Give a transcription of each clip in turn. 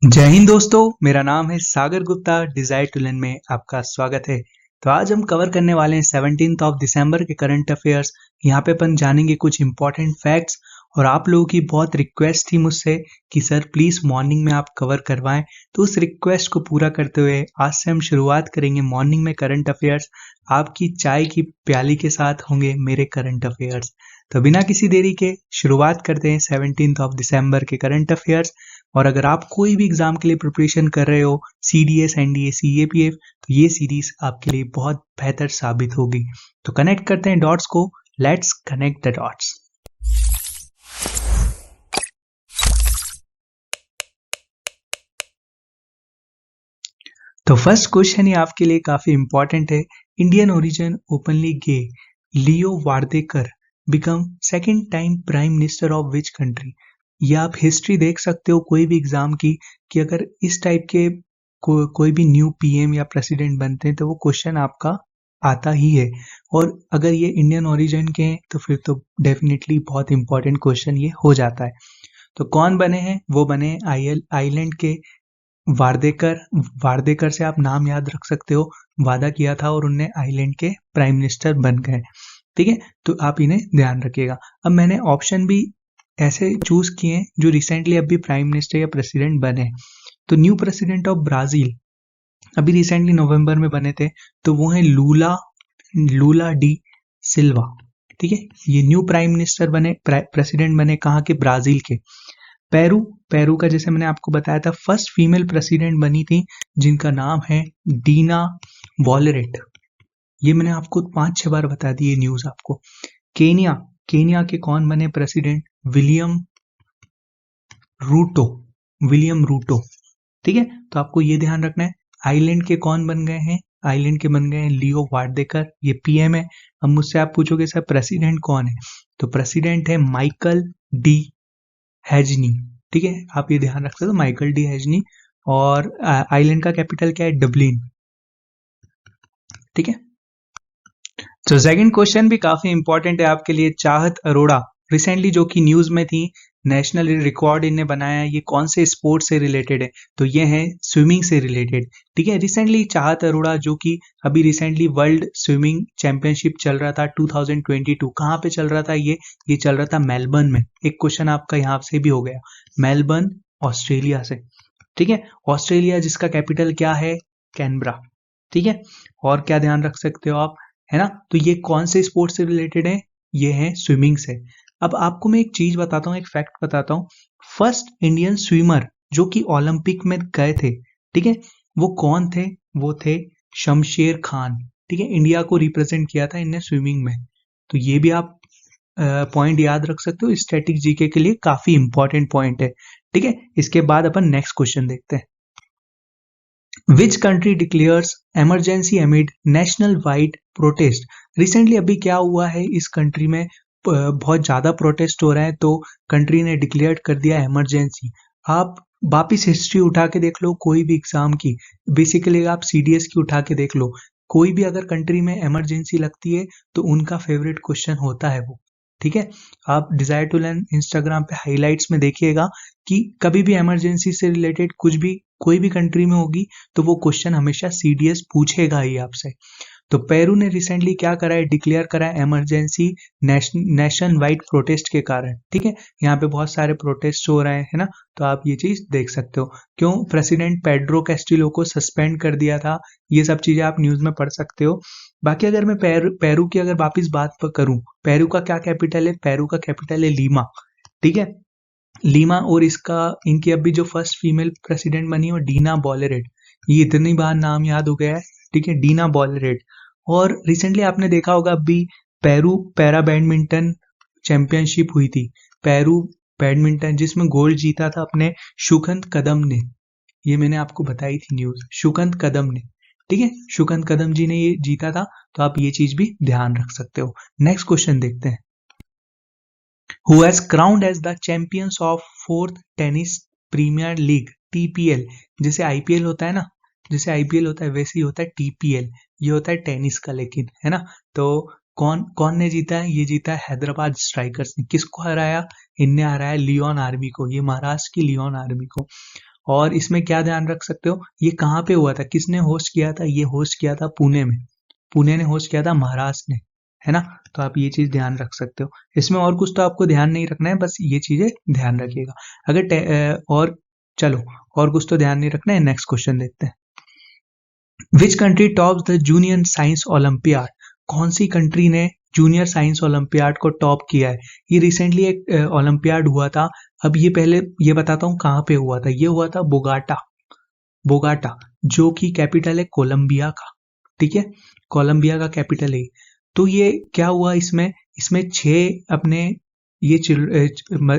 जय हिंद दोस्तों, मेरा नाम है सागर गुप्ता। डिजायर टू लर्न में आपका स्वागत है। तो आज हम कवर करने वाले हैं 17 ऑफ दिसंबर के करंट अफेयर्स। यहाँ पे अपन जानेंगे कुछ इंपॉर्टेंट फैक्ट्स। और आप लोगों की बहुत रिक्वेस्ट थी मुझसे कि सर प्लीज मॉर्निंग में आप कवर करवाएं। तो उस रिक्वेस्ट को पूरा करते हुए आज से हम शुरुआत करेंगे मॉर्निंग में करंट अफेयर्स। आपकी चाय की प्याली के साथ होंगे मेरे करंट अफेयर्स। तो बिना किसी देरी के शुरुआत करते हैं 17 ऑफ दिसंबर के करंट अफेयर्स। और अगर आप कोई भी एग्जाम के लिए प्रिपरेशन कर रहे हो, सीडीएस, एनडीए, सीएपीएफ, तो ये सीरीज आपके लिए बहुत बेहतर साबित होगी। तो कनेक्ट करते हैं डॉट्स को। Let's connect the dots. तो फर्स्ट क्वेश्चन ही आपके लिए काफी इंपॉर्टेंट है। Indian origin openly gay Leo Varadkar become second time prime minister of which country. ये आप हिस्ट्री देख सकते हो कोई भी एग्जाम की, कि अगर इस टाइप के कोई भी न्यू पीएम या प्रेसिडेंट बनते हैं तो वो क्वेश्चन आपका आता ही है। और अगर ये इंडियन ओरिजिन के हैं तो फिर तो डेफिनेटली बहुत इंपॉर्टेंट क्वेश्चन ये हो जाता है। तो कौन बने हैं? वो बने आइलैंड के वार्डेकर। वार्डेकर से आप नाम याद रख सकते हो, वादा किया था और उनने आइलैंड के प्राइम मिनिस्टर बन गए। ठीक है, तो आप इन्हें ध्यान रखिएगा। अब मैंने ऑप्शन भी ऐसे चूज किए हैं जो रिसेंटली अभी प्राइम मिनिस्टर या प्रेसिडेंट बने। तो न्यू प्रेसिडेंट ऑफ ब्राजील अभी रिसेंटली नवंबर में बने थे, तो वो है लूला लूला डी सिल्वा। ठीक है, ये न्यू प्राइम मिनिस्टर बने, प्रेसिडेंट बने कहाँ के? ब्राजील के। पेरू पेरू का जैसे मैंने आपको बताया था फर्स्ट फीमेल प्रेसिडेंट बनी थी, जिनका नाम है डीना बोलेरेट। ये मैंने आपको 5-6 बार बता दी ये न्यूज आपको। केनिया केनिया के कौन बने president? William Ruto. William Ruto. ठीक है, तो आपको ये ध्यान रखना है। आइलैंड के कौन बन गए हैं? आइलैंड के बन गए हैं लियो वार्डेकर, ये पीएम है। अब मुझसे आप पूछोगे सर प्रेसिडेंट कौन है? तो प्रेसिडेंट है माइकल डी हैजनी। ठीक है, आप ये ध्यान रख सकते हो, माइकल डी हैजनी। और आइलैंड का कैपिटल क्या है? डबलिन। ठीक है, तो सेकंड क्वेश्चन भी काफी इंपॉर्टेंट है आपके लिए। चाहत अरोड़ा रिसेंटली जो कि न्यूज में थी, नेशनल रिकॉर्ड इन्हें बनाया, ये कौन से स्पोर्ट से रिलेटेड है? तो ये है स्विमिंग से रिलेटेड। ठीक है, रिसेंटली चाहत अरोड़ा जो कि अभी रिसेंटली वर्ल्ड स्विमिंग चैंपियनशिप चल रहा था 2022, कहाँ पे चल रहा था ये चल रहा था मेलबर्न में। एक क्वेश्चन आपका यहाँ से भी हो गया, मेलबर्न ऑस्ट्रेलिया से। ठीक है, ऑस्ट्रेलिया जिसका कैपिटल क्या है? कैनबरा। ठीक है, और क्या ध्यान रख सकते हो आप, है ना? तो ये कौन से स्पोर्ट से रिलेटेड है? ये है स्विमिंग से। अब आपको मैं एक चीज बताता हूँ, एक फैक्ट बताता हूँ। फर्स्ट इंडियन स्विमर जो कि ओलंपिक में गए थे, ठीक है, वो कौन थे? वो थे शमशेर खान। ठीक है, इंडिया को रिप्रेजेंट किया था इनने स्विमिंग में। तो ये भी आप पॉइंट याद रख सकते हो, स्टैटिक जीके के लिए काफी इंपॉर्टेंट पॉइंट है। ठीक है, इसके बाद अपन नेक्स्ट क्वेश्चन देखते हैं। Which country declares emergency एमिड national wide protest. Recently अभी क्या हुआ है इस कंट्री में, बहुत ज्यादा प्रोटेस्ट हो रहा है, तो कंट्री ने डिक्लेयर कर दिया इमरजेंसी। आप वापिस हिस्ट्री उठा के देख लो कोई भी एग्जाम की, बेसिकली आप सीडीएस की उठा के देख लो, कोई भी अगर कंट्री में इमरजेंसी लगती है तो उनका फेवरेट क्वेश्चन होता है वो। ठीक है, आप डिजायर टू लर्न इंस्टाग्राम पे हाइलाइट्स में देखिएगा कि कभी भी इमरजेंसी से रिलेटेड कुछ भी कोई भी कंट्री में होगी तो वो क्वेश्चन हमेशा सीडीएस पूछेगा ही आपसे। तो पेरू ने रिसेंटली क्या करा है? डिक्लेयर करा है इमरजेंसी नेशन वाइड प्रोटेस्ट के कारण। ठीक है, यहाँ पे बहुत सारे प्रोटेस्ट हो रहे हैं, है ना? तो आप ये चीज देख सकते हो। क्यों प्रेसिडेंट पेड्रो कैस्टिलो को सस्पेंड कर दिया था, ये सब चीजें आप न्यूज में पढ़ सकते हो। बाकी अगर मैं पेरू की अगर वापिस बात करूं, पेरू का क्या कैपिटल है? पेरू का कैपिटल है लीमा। ठीक है, लीमा। और इसका इनकी अभी जो फर्स्ट फीमेल प्रेसिडेंट बनी वो डीना बोलेरेट। ये इतनी बार नाम याद हो गया है। ठीक है, डीना बोलेरेट। और रिसेंटली आपने देखा होगा अभी पेरू पैरा बैडमिंटन चैंपियनशिप हुई थी, पेरू बैडमिंटन, जिसमें गोल्ड जीता था अपने शुकंत कदम ने। ये मैंने आपको बताई थी न्यूज, शुकंत कदम ने। ठीक है, शुकंत कदम जी ने ये जीता था, तो आप ये चीज भी ध्यान रख सकते हो। नेक्स्ट क्वेश्चन देखते हैं। Who has crowned as the champions of fourth tennis premier league TPL। जैसे आईपीएल होता है ना, जैसे आईपीएल होता है वैसे ही होता है टीपीएल। ये होता है टेनिस का, लेकिन है ना? तो कौन कौन ने जीता है? ये जीता है हैदराबाद स्ट्राइकर्स ने। किसको हराया? इनने हराया लियोन आर्मी को, ये महाराष्ट्र की लियोन आर्मी को। और इसमें क्या ध्यान रख सकते हो, ये कहाँ पे हुआ था, किसने होस्ट किया था, ये होस्ट किया था पुणे में, पुणे ने होस्ट किया था महाराष्ट्र ने, है ना। तो आप ये चीज ध्यान रख सकते हो। इसमें और कुछ तो आपको ध्यान नहीं रखना है, बस ये चीजें ध्यान रखिएगा। और चलो, और कुछ तो ध्यान नहीं रखना है। नेक्स्ट क्वेश्चन देखते हैं। Which country tops the junior science olympiad? कौन सी कंट्री ने जूनियर साइंस ओलंपियाड को टॉप किया है? ये रिसेंटली एक ओलंपियाड हुआ था। अब ये पहले ये बताता हूँ कहाँ पे हुआ था। ये हुआ था बोगाटा, बोगाटा, जो कि कैपिटल है कोलंबिया का। ठीक है, कोलंबिया का कैपिटल है। तो ये क्या हुआ इसमें, इसमें 6 अपने ये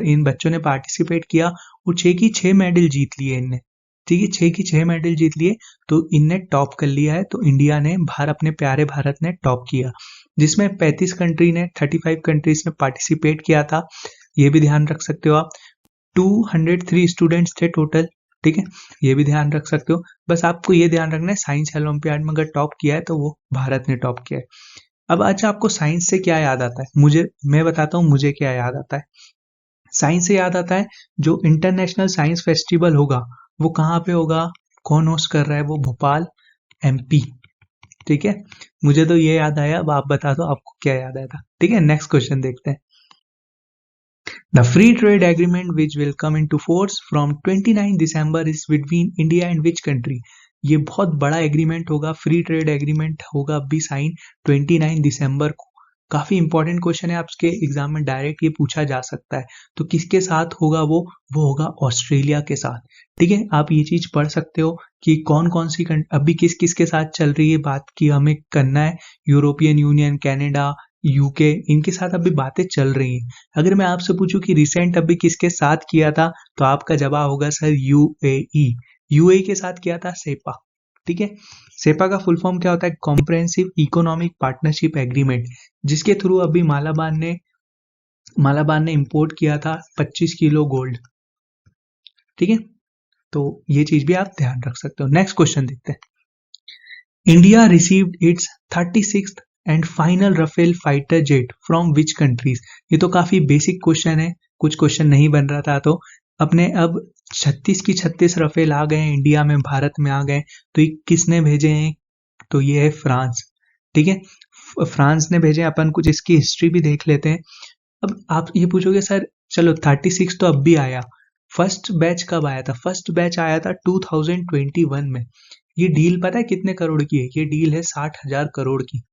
इन बच्चों ने पार्टिसिपेट किया और 6 की 6 मेडल जीत लिए इनने। ठीक है, 6 की 6 मेडल जीत लिए, तो इनने टॉप कर लिया है। तो इंडिया ने अपने प्यारे भारत ने टॉप किया, जिसमें 35 कंट्री ने 35 कंट्रीज ने पार्टिसिपेट किया था। ये भी ध्यान रख सकते हो आप। 203 स्टूडेंट्स थे टोटल। ठीक है, ये भी ध्यान रख सकते हो। बस आपको ये ध्यान रखना है, साइंस ओलंपियाड में अगर टॉप किया है तो वो भारत ने टॉप किया है। अब अच्छा, आपको साइंस से क्या याद आता है? मैं बताता हूँ मुझे क्या याद आता है। साइंस से याद आता है जो इंटरनेशनल साइंस फेस्टिवल होगा वो कहाँ पे होगा, कौन होस्ट कर रहा है, वो भोपाल, एमपी। ठीक है, मुझे तो ये याद आया। अब आप बता दो आपको क्या याद आया था। ठीक है, नेक्स्ट क्वेश्चन देखते हैं। The free trade agreement which will come into force from 29 December is between India and which country? ये बहुत बड़ा एग्रीमेंट होगा, फ्री ट्रेड एग्रीमेंट होगा अभी साइन 29 दिसंबर को। काफी इंपॉर्टेंट क्वेश्चन है, आपके एग्जाम में डायरेक्ट ये पूछा जा सकता है। तो किसके साथ होगा वो होगा ऑस्ट्रेलिया के साथ। ठीक है, आप ये चीज पढ़ सकते हो कि कौन कौन सी अभी किस किस के साथ चल रही है बात की हमें करना है। यूरोपियन यूनियन, कनाडा, यूके, इनके साथ अभी बातें चल रही हैं। अगर मैं आपसे पूछूं कि रिसेंट अभी किसके साथ किया था, तो आपका जवाब होगा सर यूएई। यूएई के साथ किया था सेपा। ठीक है, सेपा का फुल फॉर्म क्या होता है? कॉम्प्रिहेंसिव इकोनॉमिक पार्टनरशिप एग्रीमेंट, जिसके थ्रू अभी मालाबार ने इंपोर्ट किया था 25 किलो गोल्ड। ठीक है, तो ये चीज भी आप ध्यान रख सकते हो। नेक्स्ट क्वेश्चन देखते हैं। India received its 36th and final Rafale fighter jet from which countries? ये तो काफी बेसिक क्वेश्चन है, कुछ क्वेश्चन नहीं बन रहा था। तो अपने अब 36 की 36 राफेल आ गए इंडिया में, भारत में आ गए। तो ये किसने भेजे हैं? तो ये है फ्रांस। ठीक है, फ्रांस ने भेजे। अपन कुछ इसकी हिस्ट्री भी देख लेते हैं। अब आप ये पूछोगे सर चलो 36 तो अब भी आया, फर्स्ट बैच कब आया था? फर्स्ट बैच आया था 2021 में। ये डील पता है कितने करोड़ की है? ये डील है 60,000 करोड़ की।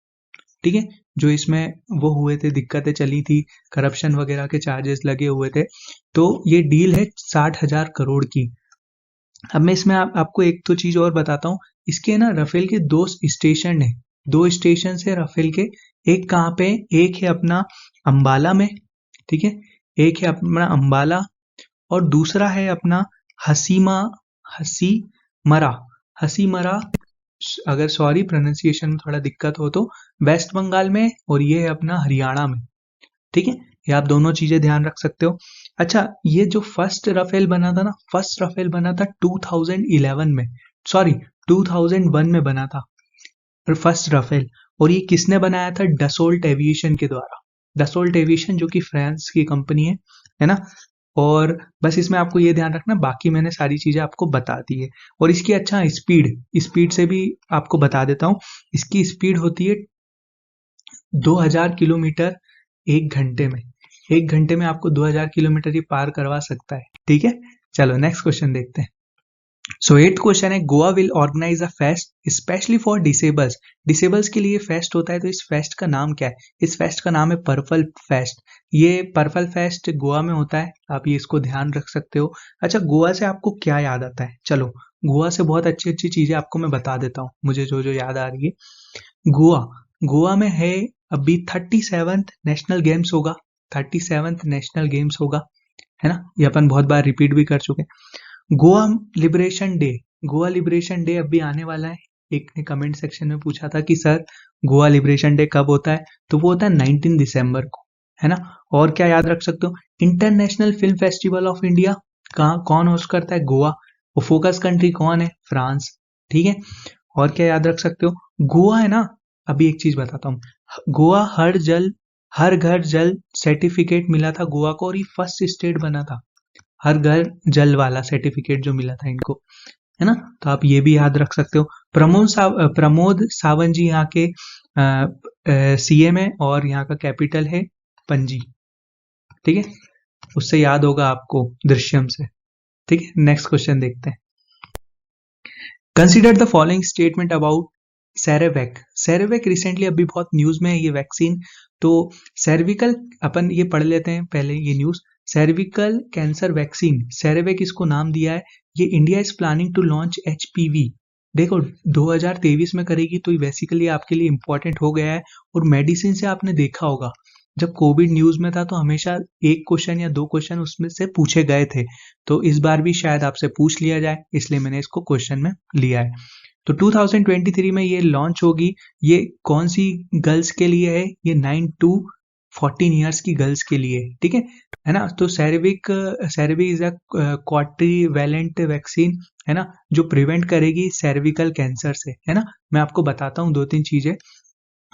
ठीक है, जो इसमें वो हुए थे, दिक्कतें चली थी, करप्शन वगैरह के चार्जेस लगे हुए थे। तो ये डील है 60,000 करोड़ की। अब मैं इसमें आपको एक तो चीज और बताता हूँ। इसके ना राफेल के 2 स्टेशन है, 2 स्टेशन है राफेल के। एक कहाँ पे? एक है अपना अंबाला में। ठीक है, एक है अपना अंबाला और दूसरा है अपना हसीमरा। हसीमरा, अगर सॉरी प्रोनाउंसिएशन में थोड़ा दिक्कत हो तो, वेस्ट बंगाल में, और ये है अपना हरियाणा में। ठीक है, ये आप दोनों चीजें ध्यान रख सकते हो। अच्छा, ये जो फर्स्ट राफेल बना था ना, फर्स्ट राफेल बना था 2011 में, सॉरी 2001 में बना था फर्स्ट राफेल। और ये किसने बनाया था? डसोल्ट एविएशन के द्वारा। डसोल्ट एविएशन जो कि फ्रांस की कंपनी है ना। और बस इसमें आपको ये ध्यान रखना, बाकी मैंने सारी चीजें आपको बता दी है। और इसकी अच्छा स्पीड, स्पीड से भी आपको बता देता हूँ। इसकी स्पीड होती है 2000 किलोमीटर 1 घंटे में। 1 घंटे में आपको 2000 किलोमीटर ही पार करवा सकता है। ठीक है, चलो नेक्स्ट क्वेश्चन देखते हैं। सो 8th क्वेश्चन है, Goa will organise a fest specially for disables. Disables के लिए फेस्ट होता है, तो इस फेस्ट का नाम क्या है? इस फेस्ट का नाम है पर्पल फेस्ट। ये पर्पल फेस्ट गोवा में होता है, आप ये इसको ध्यान रख सकते हो। अच्छा, गोवा से आपको क्या याद आता है? चलो, गोवा से बहुत अच्छी अच्छी चीजें आपको मैं बता देता हूँ, मुझे जो जो याद आ रही है। गोवा, गोवा में है अभी 37th नेशनल गेम्स होगा। 37th नेशनल गेम्स होगा, है ना। ये अपन बहुत बार रिपीट भी कर चुके हैं। Goa liberation day, Goa liberation day अभी आने वाला है। एक ने कमेंट सेक्शन में पूछा था कि सर गोवा लिबरेशन डे कब होता है? तो वो होता है 19 दिसंबर को, है ना। और क्या याद रख सकते हो? International film festival of India कहाँ, कौन होस्ट करता है? गोवा। और फोकस कंट्री कौन है? फ्रांस। ठीक है, और क्या याद रख सकते हो? गोवा है ना, अभी एक चीज बताता हूँ। गोवा हर घर जल सर्टिफिकेट मिला था गोवा को, और ये फर्स्ट स्टेट बना था। हर घर जल वाला सर्टिफिकेट जो मिला था इनको, है ना। तो आप ये भी याद रख सकते हो। प्रमोद सावंत जी यहाँ के सीएम है और यहाँ का कैपिटल है पणजी, ठीक है। उससे याद होगा आपको दृश्यम से, ठीक है। नेक्स्ट क्वेश्चन देखते हैं। Consider the following statement about Sarawak. Sarawak recently अभी बहुत न्यूज में है ये वैक्सीन। तो सर्विकल, अपन ये पढ़ लेते हैं पहले ये news. Cervical cancer vaccine, Cervavac इसको नाम दिया है। ये India is planning to launch HPV. देखो 2023 में करेगी, तो बेसिकली आपके लिए इंपॉर्टेंट हो गया है। और मेडिसिन से आपने देखा होगा, जब कोविड न्यूज में था तो हमेशा एक क्वेश्चन या दो क्वेश्चन उसमें से पूछे गए थे। तो इस बार भी शायद आपसे पूछ लिया जाए, इसलिए मैंने इसको क्वेश्चन में लिया है। तो 2023 में ये लॉन्च होगी। ये कौन सी गर्ल्स के लिए है? ये 9 to 14 ईयर्स की गर्ल्स के लिए, ठीक है ना। तो सेरेविक इज अ क्वाड्रिवैलेंट वैक्सीन, है ना, जो प्रिवेंट करेगी सर्विकल कैंसर से, है ना। मैं आपको बताता हूँ 2-3 चीजें।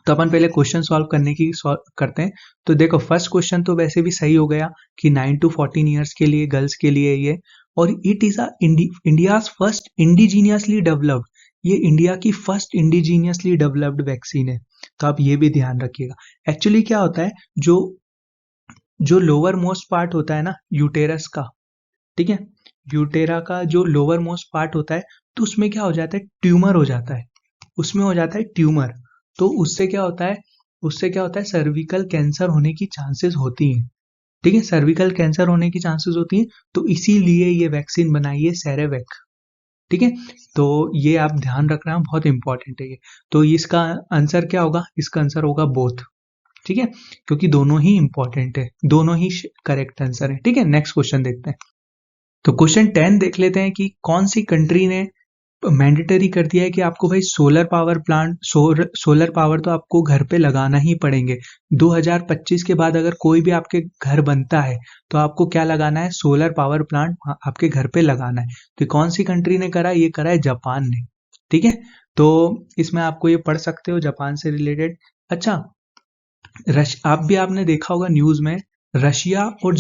तो अपन पहले क्वेश्चन सॉल्व करने की करते हैं। तो देखो फर्स्ट क्वेश्चन तो वैसे भी सही हो गया कि 9 to 14 ईयर्स के लिए गर्ल्स के लिए ये, और it is India's first indigenously developed. ये इंडिया की फर्स्ट इंडिजीनियसली डेवलप्ड वैक्सीन है। तो आप ये भी ध्यान रखिएगा। एक्चुअली क्या होता है, जो जो लोअर मोस्ट पार्ट होता है ना यूटेरस का, ठीक है, यूटेरा का जो लोअर मोस्ट पार्ट होता है, तो उसमें क्या हो जाता है, ट्यूमर हो जाता है, उसमें हो जाता है ट्यूमर। तो उससे क्या होता है, सर्विकल कैंसर होने की चांसेस होती हैं, ठीक है, सर्विकल कैंसर होने की चांसेस होती हैं। तो इसीलिए ये वैक्सीन बनाई है सेरेवेक, ठीक है। तो ये आप ध्यान रखना, बहुत इंपॉर्टेंट है ये। तो इसका आंसर क्या होगा? इसका आंसर होगा बोथ, ठीक है, क्योंकि दोनों ही इंपॉर्टेंट है, दोनों ही करेक्ट आंसर है, ठीक है। नेक्स्ट क्वेश्चन देखते हैं। तो क्वेश्चन 10 देख लेते हैं कि कौन सी कंट्री ने मैंडेटरी कर दिया है कि आपको भाई solar power plant, solar power तो आपको घर पे लगाना ही पड़ेंगे। 2025 के बाद अगर कोई भी आपके घर बनता है तो आपको क्या लगाना है? सोलर पावर प्लांट आपके घर पे लगाना है। तो कौन सी कंट्री ने करा? ये करा है जापान ने, ठीक है। तो इसमें आपको ये पढ़ सकते हो जापान से रिलेटेड। अच्छा, आपने देखा होगा न्यूज में, रशिया और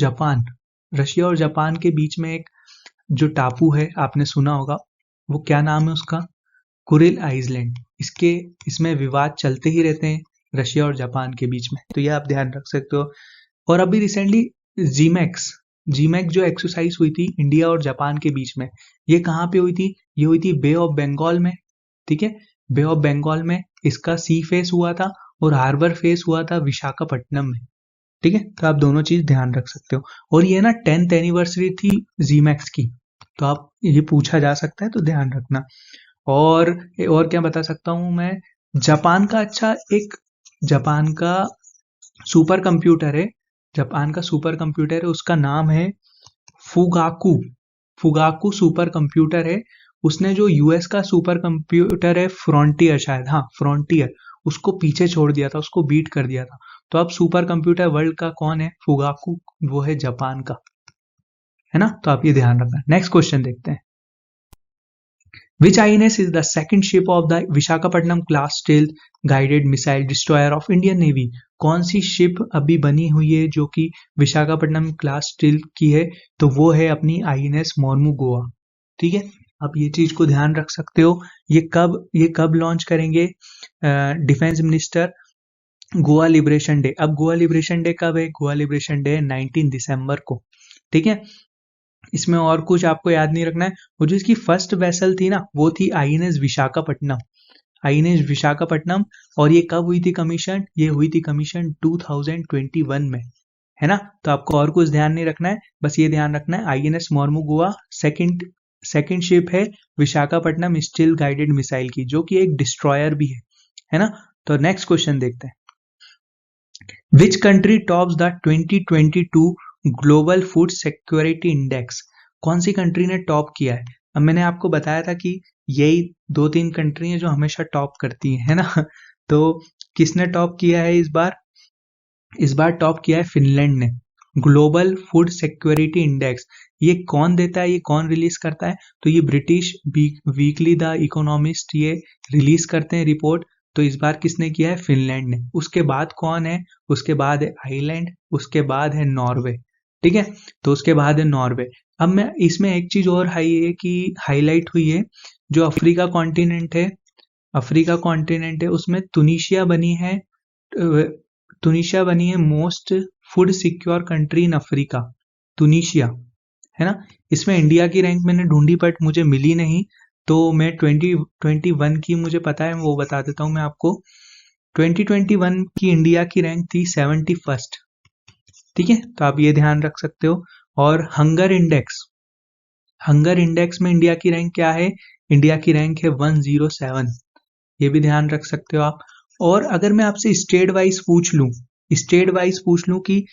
जापान के बीच में एक जो टापू है, आपने सुना होगा, वो क्या नाम है उसका? Kuril island. इसमें विवाद चलते ही रहते हैं रशिया और जापान के बीच में, तो ये आप ध्यान रख सकते हो। और अभी रिसेंटली जीमैक्स जो एक्सरसाइज हुई थी इंडिया और जापान के बीच में, ये कहाँ पे हुई थी? ये हुई थी बे ऑफ बंगाल में, ठीक है। बे ऑफ बंगाल में इसका सी फेस हुआ था और हार्बर फेस हुआ था विशाखापट्टनम में, ठीक है। तो आप दोनों चीज ध्यान रख सकते हो। और ये ना 10th एनिवर्सरी थी जीमैक्स की, तो आप ये पूछा जा सकता है, तो ध्यान रखना। और क्या बता सकता हूं मैं, जापान का जापान का सुपर कंप्यूटर है, उसका नाम है फुगाकू। फुगाकू सुपर कंप्यूटर है। उसने जो यूएस का सुपर कंप्यूटर है फ्रंटियर, शायद, हाँ फ्रंटियर, उसको पीछे छोड़ दिया था, उसको बीट कर दिया था। तो अब सुपर कंप्यूटर वर्ल्ड का कौन है? फुगाकू, वो है जापान का, है ना। तो आप ये ध्यान रखना। नेक्स्ट क्वेश्चन देखते हैं। Which INS is the second ship of the Visakhapatnam class stealth guided missile destroyer of Indian navy? कौन सी शिप अभी बनी हुई है जो कि विशाखापट्टनम क्लास स्टील्थ की है? तो वो है अपनी INS मोर्मुगोआ, ठीक है। आप ये चीज को ध्यान रख सकते हो। ये कब लॉन्च करेंगे defence minister? Goa liberation day. अब गोवा लिबरेशन डे कब है? गोवा लिबरेशन डे 19 दिसंबर को, ठीक है। इसमें और कुछ आपको याद नहीं रखना है। वो जो इसकी फर्स्ट वेसल थी ना, वो थी आईएनएस विशाखापट्टनम। और ये कब हुई थी कमीशन? ये हुई थी कमीशन 2021 में, है ना। तो आपको और कुछ ध्यान नहीं रखना है, बस ये ध्यान रखना है आईएनएस मोर्मुगोआ सेकंड शिप है विशाखापट्टनम स्टील गाइडेड मिसाइल की, जो कि एक डिस्ट्रॉयर भी है ना। तो नेक्स्ट क्वेश्चन देखते हैं। Which country tops the 2022 global food security index? कौन सी कंट्री ने टॉप किया है? अब मैंने आपको बताया था कि यही 2-3 कंट्री हैं जो हमेशा टॉप करती हैं, है ना। तो किसने टॉप किया है इस बार? इस बार टॉप किया है फिनलैंड ने, ग्लोबल फूड सिक्योरिटी इंडेक्स। ये कौन देता है, ये कौन रिलीज करता है? तो ये ब्रिटिश वीकली द इकोनॉमिस्ट ये रिलीज करते हैं रिपोर्ट। तो इस बार किसने किया है? फिनलैंड ने। उसके बाद कौन है? उसके बाद है आइलैंड, उसके बाद है नॉर्वे, ठीक है। तो उसके बाद है नॉर्वे। अब मैं इसमें एक चीज और हाईलाइट हुई है, जो अफ्रीका कॉन्टिनेंट है उसमें तुनिशिया बनी है most food secure country in Africa, Tunisia, है ना। इसमें इंडिया की रैंक मैंने ढूंढी बट मुझे मिली नहीं, तो मैं 2021 की मुझे पता है, वो बता देता हूँ मैं आपको। 2021 की इंडिया की रैंक थी 71st, ठीक है, तो आप ये ध्यान रख सकते हो। और हंगर इंडेक्स में इंडिया की रैंक क्या है? इंडिया की रैंक है 107, ये भी ध्यान रख सकते हो आप। और अगर मैं आपसे स्टेट वाइज पूछ लूं कि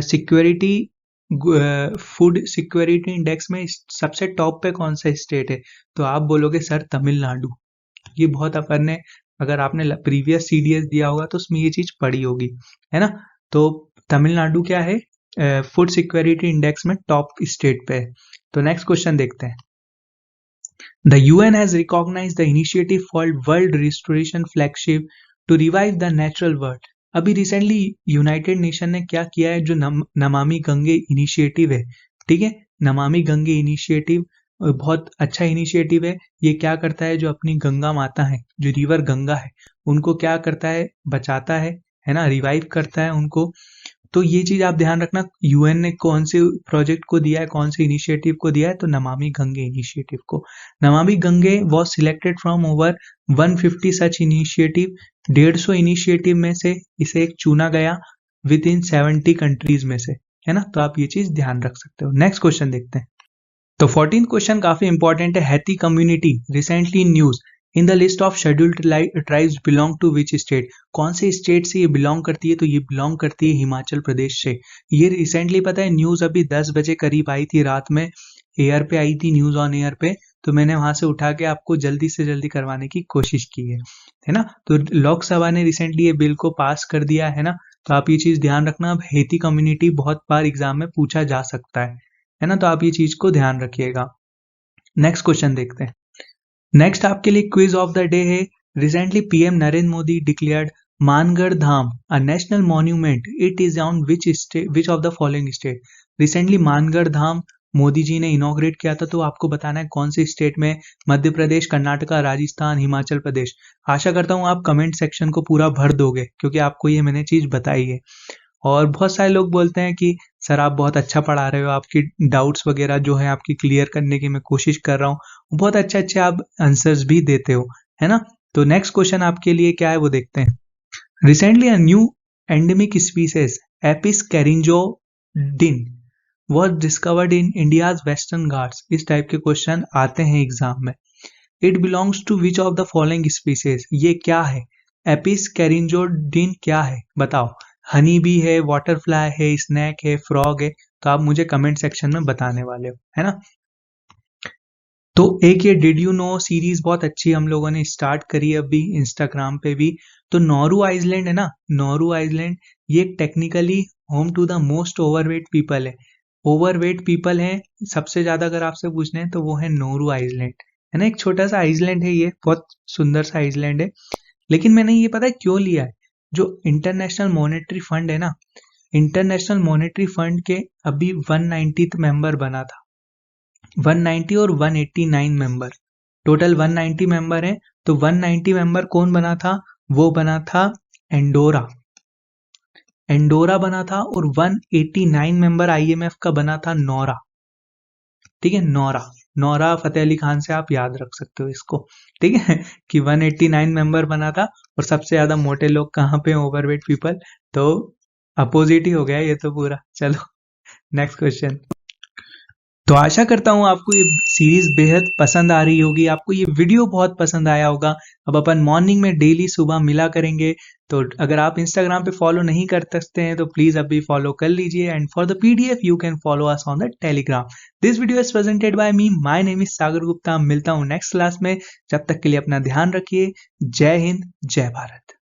सिक्योरिटी फूड सिक्योरिटी इंडेक्स में सबसे टॉप पे कौन सा स्टेट है, तो आप बोलोगे सर तमिलनाडु। ये बहुत अपन ने, अगर आपने प्रीवियस सीडीएस दिया होगा तो उसमें ये चीज पड़ी होगी, है ना। तो तमिलनाडु क्या है, फूड सिक्योरिटी इंडेक्स में टॉप स्टेट पे है। तो नेक्स्ट क्वेश्चन देखते हैं। The UN has recognized the initiative called World Restoration Flagship to revive the natural world. अभी रिसेंटली यूनाइटेड नेशन ने क्या किया है, जो नमामि गंगे इनिशिएटिव है, ठीक है, नमामि गंगे इनिशिएटिव बहुत अच्छा इनिशिएटिव है। ये क्या करता है, जो अपनी गंगा माता है, जो रिवर गंगा है, उनको क्या करता है, बचाता है ना, रिवाइव करता है उनको। तो ये चीज आप ध्यान रखना, यूएन ने कौन से प्रोजेक्ट को दिया है, कौन से इनिशिएटिव को दिया है, तो नमामि गंगे इनिशिएटिव को। Namami Gange was selected from over 150 such initiative, 150 initiative में से इसे एक चुना गया विद इन 70 कंट्रीज में से, है ना। तो आप ये चीज ध्यान रख सकते हो। नेक्स्ट क्वेश्चन देखते हैं। तो 14th क्वेश्चन काफी इंपॉर्टेंट है। Hatti community recently in news in the list of scheduled tribes belong to which state. कौन से स्टेट से ये बिलोंग करती है, तो ये बिलोंग करती है हिमाचल प्रदेश से। ये रिसेंटली पता है, न्यूज अभी 10 बजे करीब आई थी, रात में एयर पे आई थी, न्यूज ऑन एयर पे, तो मैंने वहां से उठा के आपको जल्दी से जल्दी करवाने की कोशिश की है ना। तो लोकसभा ने रिसेंटली ये बिल को पास कर दिया है ना। तो आप ये चीज ध्यान रखना। अब हैती कम्युनिटी बहुत बार एग्जाम में पूछा जा सकता है ना, तो आप ये चीज को ध्यान रखिएगा। नेक्स्ट क्वेश्चन देखते हैं। नेक्स्ट आपके लिए क्विज ऑफ द डे है। Recently PM Narendra Modi declared Mangarh Dham a national monument, it is on which of the following state. Recently Mangarh Dham Modi ji ने इनॉग्रेट किया था, तो आपको बताना है कौन से स्टेट में। मध्य प्रदेश, कर्नाटका, राजस्थान, हिमाचल प्रदेश। आशा करता हूं आप कमेंट सेक्शन को पूरा भर दोगे, क्योंकि आपको ये मैंने चीज बताई है। और बहुत सारे लोग बोलते हैं कि सर आप बहुत अच्छा पढ़ा रहे हो, आपकी डाउट्स वगैरह जो है आपकी क्लियर करने की मैं कोशिश कर रहा हूँ, बहुत अच्छे अच्छे आप आंसर्स भी देते हो, है ना। तो नेक्स्ट क्वेश्चन आपके लिए क्या है वो देखते हैं। Recently a new endemic species Apis karinjodian was discovered in India's western Ghats. इस टाइप के क्वेश्चन आते हैं एग्जाम में। It belongs to which of the following species. ये क्या है, एपिस कैरिंजोडिन क्या है, बताओ। हनी बी है, वाटरफ्लाई है, स्नैक है, फ्रॉग है, तो आप मुझे कमेंट सेक्शन में बताने वाले हो, है ना। तो एक ये डिड यू नो सीरीज बहुत अच्छी हम लोगों ने स्टार्ट करी अभी इंस्टाग्राम पे भी। तो नौरू आइलैंड है ना, नौरू आइलैंड, ये technically home to the most overweight people है। ओवरवेट पीपल है सबसे ज्यादा, अगर आपसे पूछने हैं तो वो है नौरू आइलैंड, है ना। एक छोटा सा आइलैंड है, ये बहुत सुंदर सा आइलैंड है। लेकिन मैंने ये पता है क्यों लिया है, जो इंटरनेशनल मॉनेटरी फंड है ना, इंटरनेशनल मॉनेटरी फंड के अभी 190th मेंबर बना था। 190 और 189 मेंबर, टोटल 190 मेंबर है। तो 190 मेंबर कौन बना था, वो बना था एंडोरा, एंडोरा बना था। और 189 मेंबर आईएमएफ का बना था नोरा, ठीक है, नोरा। नोरा फतेह अली खान से आप याद रख सकते हो इसको, ठीक है, कि 189 मेंबर बना था। और सबसे ज्यादा मोटे लोग कहाँ पे, ओवरवेट पीपल। तो अपोजिट ही हो गया ये तो पूरा। चलो नेक्स्ट क्वेश्चन। तो आशा करता हूँ आपको ये सीरीज बेहद पसंद आ रही होगी, आपको ये वीडियो बहुत पसंद आया होगा। अब अपन मॉर्निंग में डेली सुबह मिला करेंगे। तो अगर आप इंस्टाग्राम पे फॉलो नहीं कर सकते हैं तो प्लीज अभी फॉलो कर लीजिए। And for the PDF you can follow us on the Telegram. This video is presented by me, my name is Sagar Gupta. मिलता हूँ नेक्स्ट क्लास में, जब तक के लिए अपना ध्यान रखिए। जय हिंद, जय भारत।